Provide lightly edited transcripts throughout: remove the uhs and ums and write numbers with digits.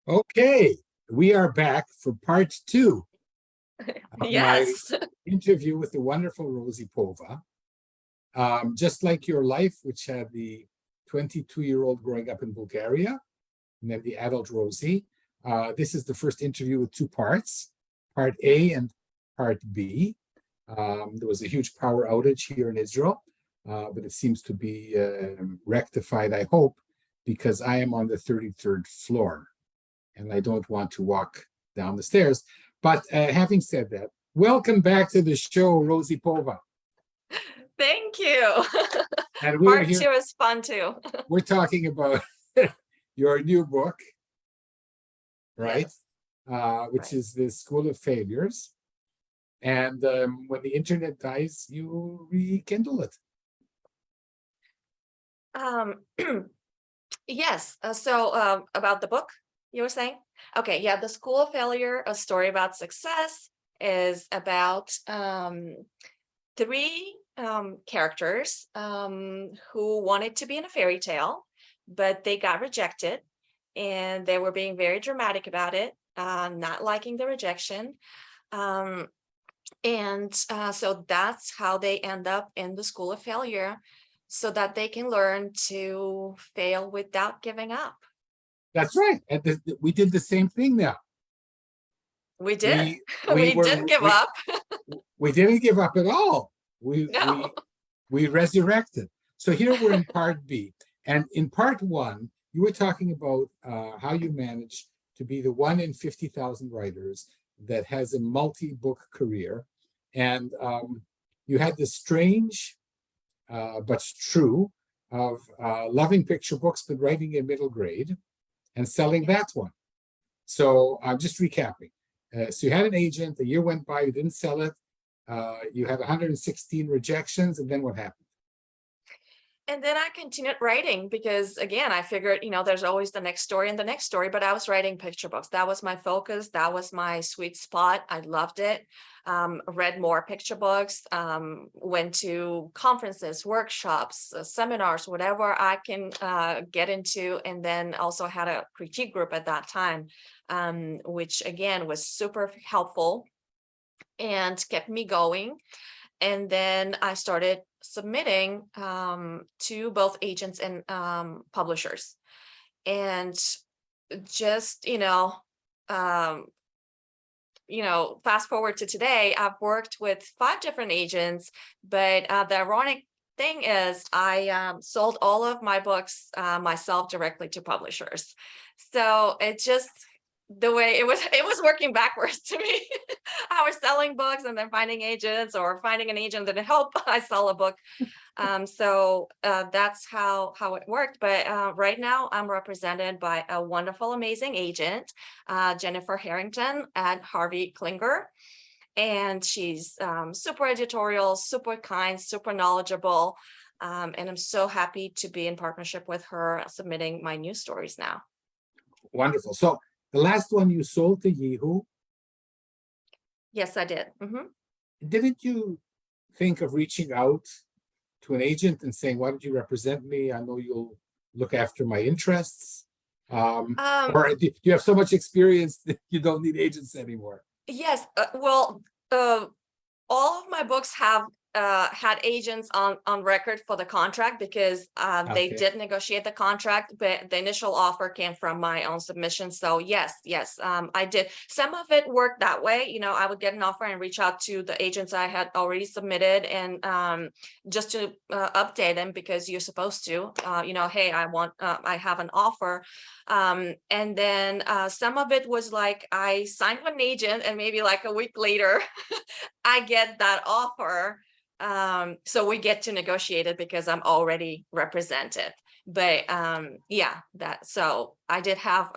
Okay, we are back for part two of my Yes. interview with the wonderful Rosie Pova. Just like your life, which had the 22-year-old growing up in Bulgaria, and then the adult Rosie. This is the first interview with two parts, part A and part B. There was a huge power outage here in Israel, but it seems to be rectified, I hope, because I am on the 33rd floor and I don't want to walk down the stairs. But having said that, welcome back to the show, Rosie Pova. Thank you. And we're Part here. two is fun too. We're talking about your new book, right? Yes. Which is the School of Failures. And when the internet dies, you rekindle it. Um, yes. So about the book you were saying? Okay. Yeah. The School of Failure, a story about success, is about three characters who wanted to be in a fairy tale, but they got rejected and they were being very dramatic about it, not liking the rejection. Um, so that's how they end up in the School of Failure so that they can learn to fail without giving up. That's right. And we did the same thing now. We did. We We didn't give up. we didn't give up at all. No. We resurrected. So here we're in part B. And in part one, you were talking about how you managed to be the one in 50,000 writers that has a multi-book career. And you had this strange, but true, of loving picture books, but writing in middle grade and selling that one. So I'm just recapping. So you had an agent, a year went by, you didn't sell it. You had 116 rejections, and then what happened? And then I continued writing because, again, I figured, there's always the next story and the next story, but I was writing picture books. That was my focus. That was my sweet spot. I loved it. Read more picture books, went to conferences, workshops, seminars, whatever I can get into. And then also had a critique group at that time, which, again, was super helpful and kept me going. And then I started submitting to both agents and publishers. And just, fast forward to today, I've worked with 5 different agents, but the ironic thing is I sold all of my books myself directly to publishers. So it just, the way it was working backwards to me. I was selling books and then finding agents or finding an agent that help I sell a book. So that's how it worked. But right now I'm represented by a wonderful, amazing agent, Jennifer Harrington at Harvey Klinger. And she's super editorial, super kind, super knowledgeable. And I'm so happy to be in partnership with her submitting my news stories now. Wonderful. So the last one you sold to Yahoo. Yes, I did. Mm-hmm. Didn't you think of reaching out to an agent and saying, why don't you represent me? I know you'll look after my interests. Or do you have so much experience that you don't need agents anymore? Yes. Well, all of my books have had agents on record for the contract because they did negotiate the contract, but the initial offer came from my own submission. So yes, I did. Some of it worked that way. I would get an offer and reach out to the agents I had already submitted and just to update them because you're supposed to, hey, I have an offer. And then some of it was like I signed with an agent and maybe like a week later, I get that offer. So we get to negotiate it because I'm already represented. But so I did have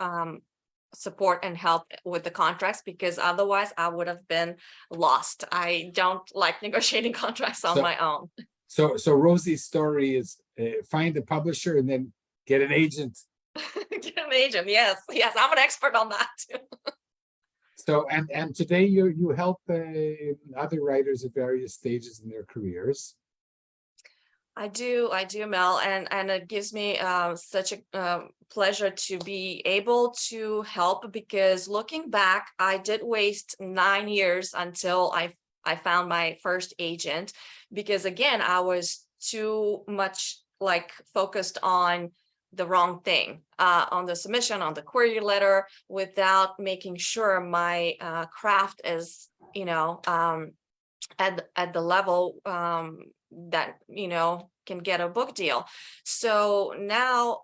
support and help with the contracts because otherwise I would have been lost. I don't like negotiating contracts on my own. So Rosie's story is find a publisher and then get an agent. Get an agent, yes, I'm an expert on that too. So and today you help other writers at various stages in their careers. I do, Mel, and it gives me such a pleasure to be able to help, because looking back, I did waste 9 years until I found my first agent, because again, I was too much like focused on the wrong thing, on the submission, on the query letter, without making sure my craft is, at the level that can get a book deal. So now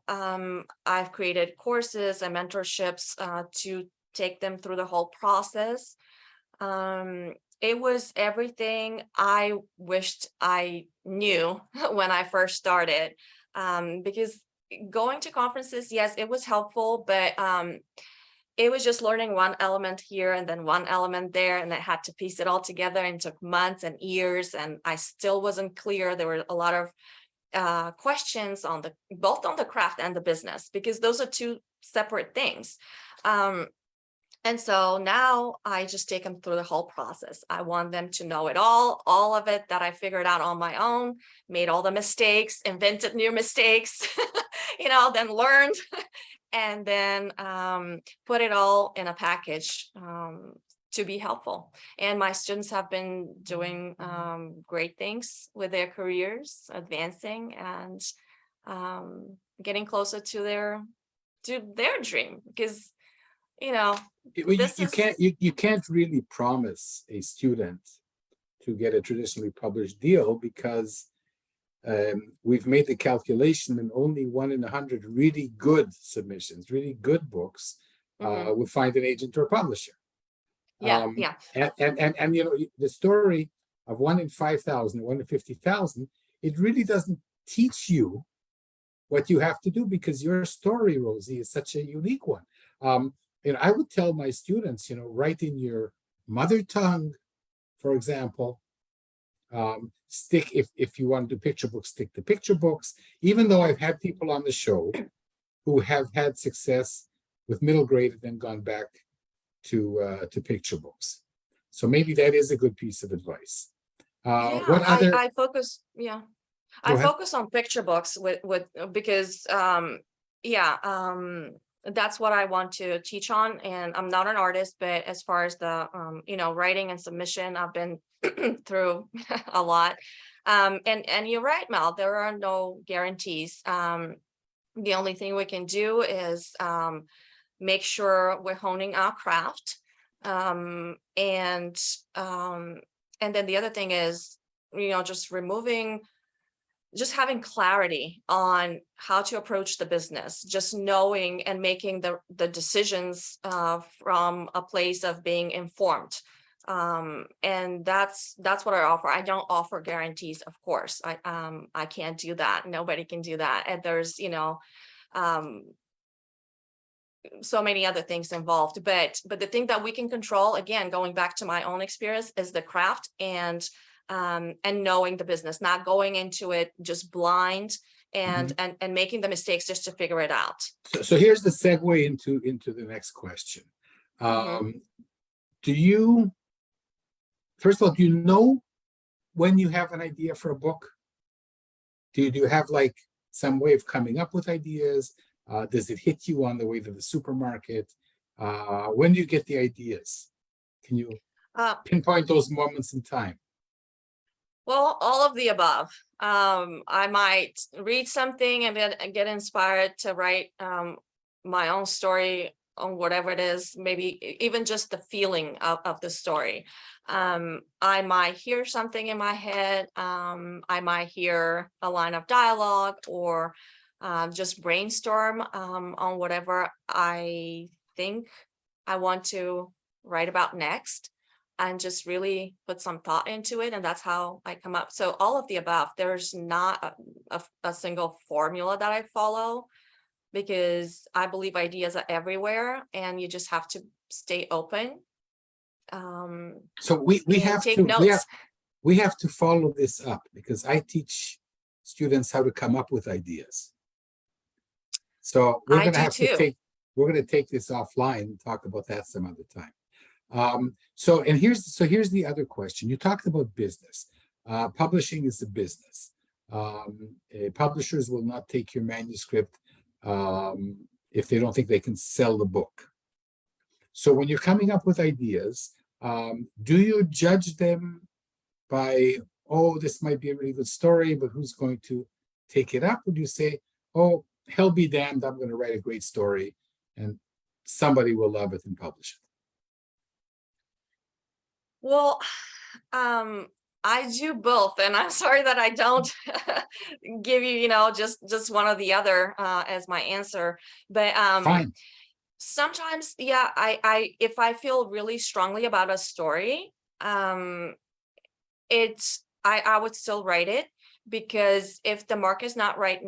I've created courses and mentorships to take them through the whole process. It was everything I wished I knew when I first started, because going to conferences, yes, it was helpful, but it was just learning one element here and then one element there, and I had to piece it all together, and took months and years, and I still wasn't clear. There were a lot of questions on both on the craft and the business, because those are two separate things. And so now I just take them through the whole process. I want them to know it all of it that I figured out on my own, made all the mistakes, invented new mistakes, then learned, and then put it all in a package to be helpful. And my students have been doing great things with their careers, advancing, and getting closer to their dream, because you can't really promise a student to get a traditionally published deal, because we've made the calculation, and only 1 in 100 really good submissions, really good books, will find an agent or a publisher. Yeah. And the story of 1 in 5,000, 1 in 50,000, it really doesn't teach you what you have to do, because your story, Rosie, is such a unique one. I would tell my students, write in your mother tongue, for example. Stick, if you want to do picture books, stick to picture books. Even though I've had people on the show who have had success with middle grade and then gone back to picture books. So maybe that is a good piece of advice. What other? I focus. Yeah, I focus on picture books because that's what I want to teach on. And I'm not an artist, but as far as the writing and submission, I've been through a lot. And you're right, Mel, there are no guarantees. The only thing we can do is make sure we're honing our craft. And then the other thing is, just having clarity on how to approach the business, just knowing and making the decisions from a place of being informed. And that's what I offer. I don't offer guarantees, of course. I can't do that. Nobody can do that. And there's, so many other things involved, but the thing that we can control, again, going back to my own experience, is the craft and knowing the business, not going into it just blind and making the mistakes just to figure it out. So here's the segue into the next question. Do you, first of all, do you know when you have an idea for a book? Do you have like some way of coming up with ideas? Does it hit you on the way to the supermarket? When do you get the ideas? Can you pinpoint those moments in time? Well, all of the above. I might read something and then get inspired to write my own story on whatever it is, maybe even just the feeling of the story. I might hear something in my head. I might hear a line of dialogue, or just brainstorm on whatever I think I want to write about next, and just really put some thought into it. And that's how I come up. So all of the above. There's not a single formula that I follow, because I believe ideas are everywhere, and you just have to stay open. So we have take to notes. we have to follow this up, because I teach students how to come up with ideas. So we're going to have to take this offline and talk about that some other time. So here's the other question. You talked about business. Publishing is a business. Publishers will not take your manuscript if they don't think they can sell the book. So when you're coming up with ideas, do you judge them by, oh, this might be a really good story, but who's going to take it up? Or do you say, oh, hell be damned, I'm going to write a great story and somebody will love it and publish it? Well, I do both, and I'm sorry that I don't give you, just one or the other as my answer. But Fine. sometimes, yeah, I if I feel really strongly about a story, I would still write it, because if the market's not right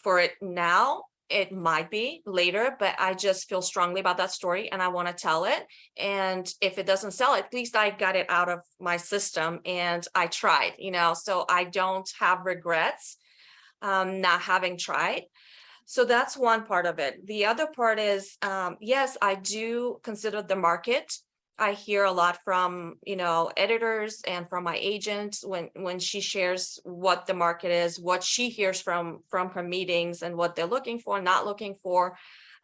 for it now, it might be later, but I just feel strongly about that story and I want to tell it. And if it doesn't sell, at least I got it out of my system and I tried, so I don't have regrets not having tried. So that's one part of it. The other part is, yes, I do consider the market. I hear a lot from, editors and from my agent when she shares what the market is, what she hears from her meetings and what they're looking for, not looking for.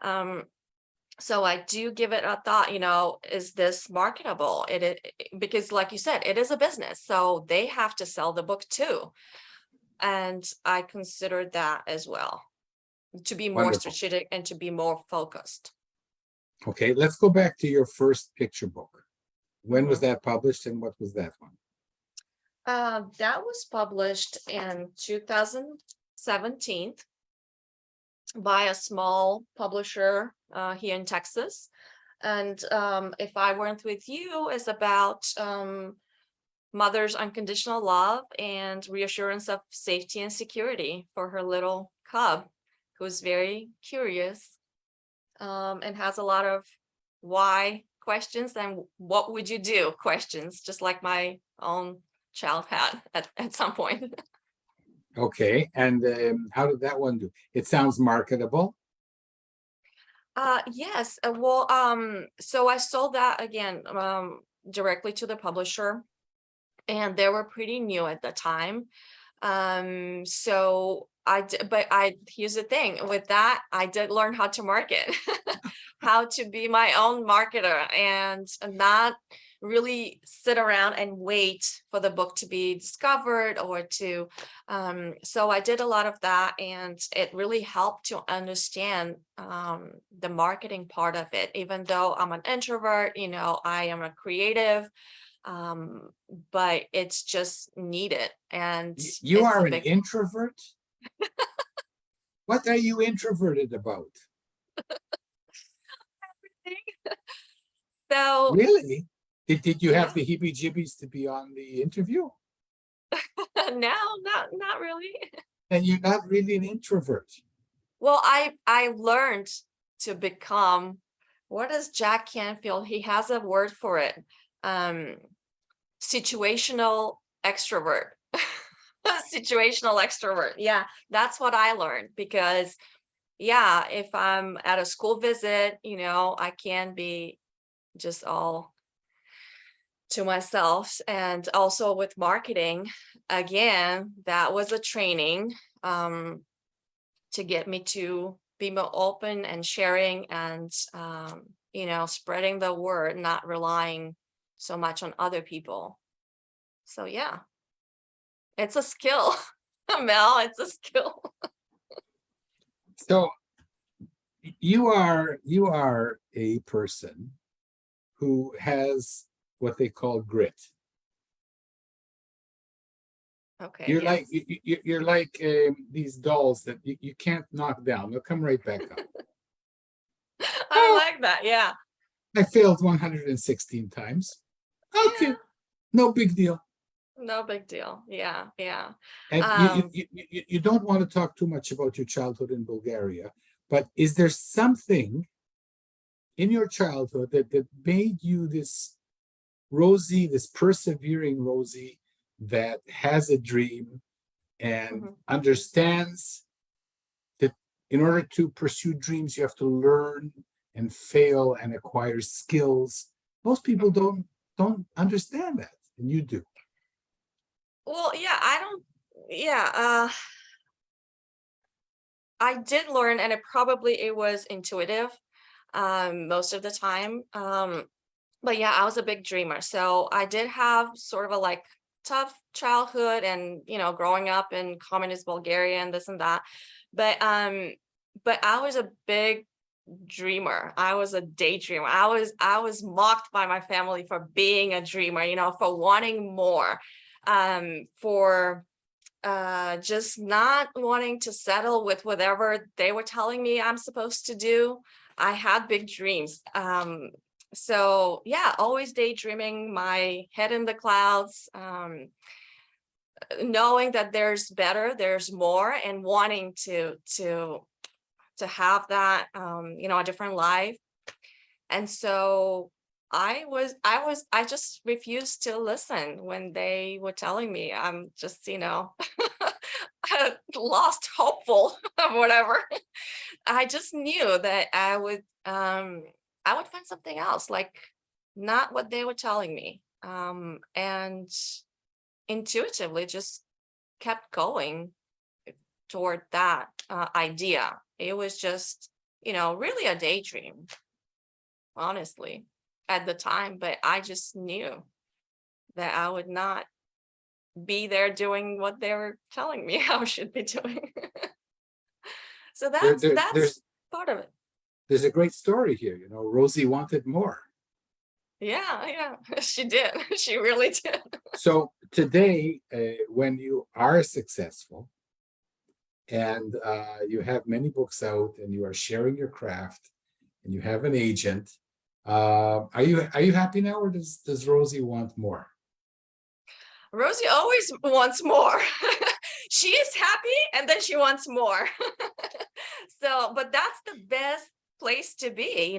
So I do give it a thought, is this marketable? Because like you said, it is a business, so they have to sell the book too. And I consider that as well, to be more Wonderful. strategic and to be more focused. Okay, let's go back to your first picture book. When was that published and what was that one? That was published in 2017 by a small publisher here in Texas. And If I Weren't With You is about mother's unconditional love and reassurance of safety and security for her little cub, who's very curious and has a lot of why questions and what would you do questions, just like my own child had at some point. Okay, and how did that one do? It sounds marketable. Yes. Well, so I sold that again directly to the publisher, and they were pretty new at the time. So here's the thing with that, I did learn how to market, how to be my own marketer and not really sit around and wait for the book to be discovered or to, so I did a lot of that, and it really helped to understand the marketing part of it. Even though I'm an introvert, I am a creative, but it's just needed. And You it's are a an big introvert? What are you introverted about? thing. So Really? Did you have yeah, the heebie-jeebies to be on the interview? no, not really. And you're not really an introvert. Well, I learned to become, what is Jack Canfield? He has a word for it. Um, situational extrovert. Situational extrovert. Yeah, that's what I learned, because yeah, if I'm at a school visit, I can be just all to myself. And also with marketing, again, that was a training to get me to be more open and sharing and spreading the word, not relying so much on other people. So yeah, it's a skill. Mel, it's a skill. So you are a person who has what they call grit. Okay, You're yes. like you're like these dolls that you can't knock down. They'll come right back up. I Oh, like that. Yeah. I failed 116 times. Okay, Yeah. no big deal. No big deal. Yeah. Yeah. And Um, you don't want to talk too much about your childhood in Bulgaria, but is there something in your childhood that made you this Rosie, this persevering Rosie that has a dream and mhm, understands that in order to pursue dreams, you have to learn and fail and acquire skills. Most people mhm. don't understand that, and you do. Well, yeah, I don't Yeah, I did learn, and it was intuitive, most of the time. But yeah, I was a big dreamer. So I did have sort of a like tough childhood and growing up in communist Bulgaria and this and that. But I was a big dreamer. I was a daydreamer. I was mocked by my family for being a dreamer, for wanting more, for just not wanting to settle with whatever they were telling me I'm supposed to do. I had big dreams. So yeah, always daydreaming, my head in the clouds, knowing that there's better, there's more, and wanting to have that, a different life. And so I just refused to listen when they were telling me I'm just, lost hopeful or whatever. I just knew that I would find something else, like not what they were telling me. And intuitively just kept going toward that idea. It was just, really a daydream, honestly, at the time, but I just knew that I would not be there doing what they were telling me I should be doing. So that's There's part of it. a great story here. Rosie wanted more. Yeah, she did. She really did. So today, when you are successful and you have many books out and you are sharing your craft and you have an agent, are you happy now, or does Rosie want more? Rosie always wants more. She is happy and then she wants more. So, but that's the best place to be,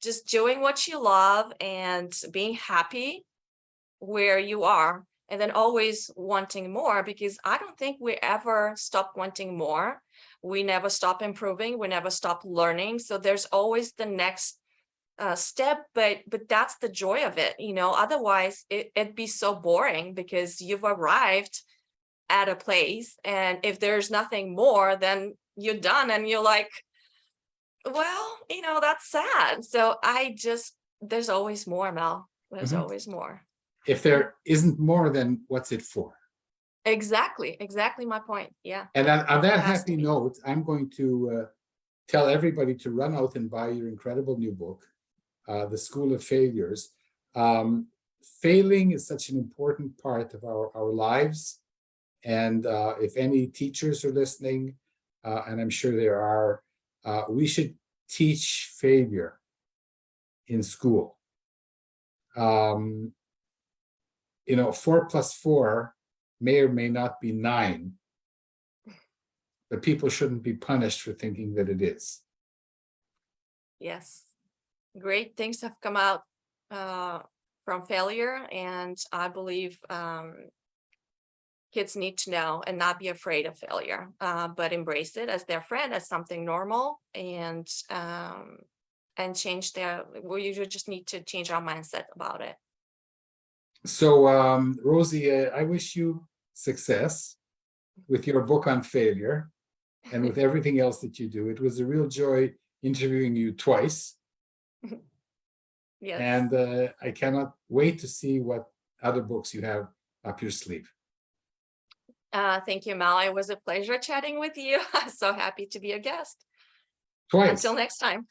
just doing what you love and being happy where you are, and then always wanting more, because I don't think we ever stop wanting more. We never stop improving. We never stop learning. So there's always the next step, but that's the joy of it. Otherwise it'd be so boring because you've arrived at a place, and if there's nothing more, then you're done and you're like, well, that's sad. So there's always more, Mel. There's Mhm. always more. If there isn't more, then what's it for? Exactly my point. Yeah. And on that It has to happy be. note, I'm going to tell everybody to run out and buy your incredible new book, The School of Failures. Failing is such an important part of our lives. And if any teachers are listening, and I'm sure there are, we should teach failure in school. 4 plus 4 may or may not be 9, but people shouldn't be punished for thinking that it is. Yes. Great things have come out from failure, and I believe kids need to know and not be afraid of failure, but embrace it as their friend, as something normal, and change we usually just need to change our mindset about it. So, Rosie, I wish you success with your book on failure and with everything else that you do. It was a real joy interviewing you twice. Yes. And I cannot wait to see what other books you have up your sleeve. Thank you, Mal. It was a pleasure chatting with you. I'm so happy to be a guest. Twice. Until next time.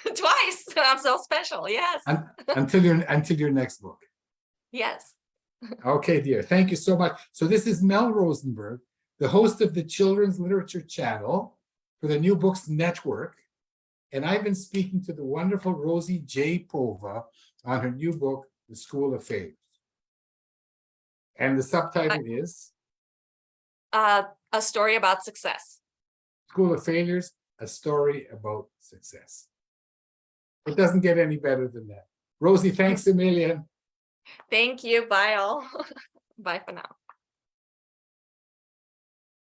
Twice. I'm so special. Yes. Until your next book. Yes. Okay, dear. Thank you so much. So this is Mel Rosenberg, the host of the Children's Literature Channel for the New Books Network. And I've been speaking to the wonderful Rosie J. Pova on her new book, The School of Failures. And the subtitle is? A story about success. School of Failures, a story about success. It doesn't get any better than that. Rosie, thanks a million. Thank you. Bye all. Bye for now.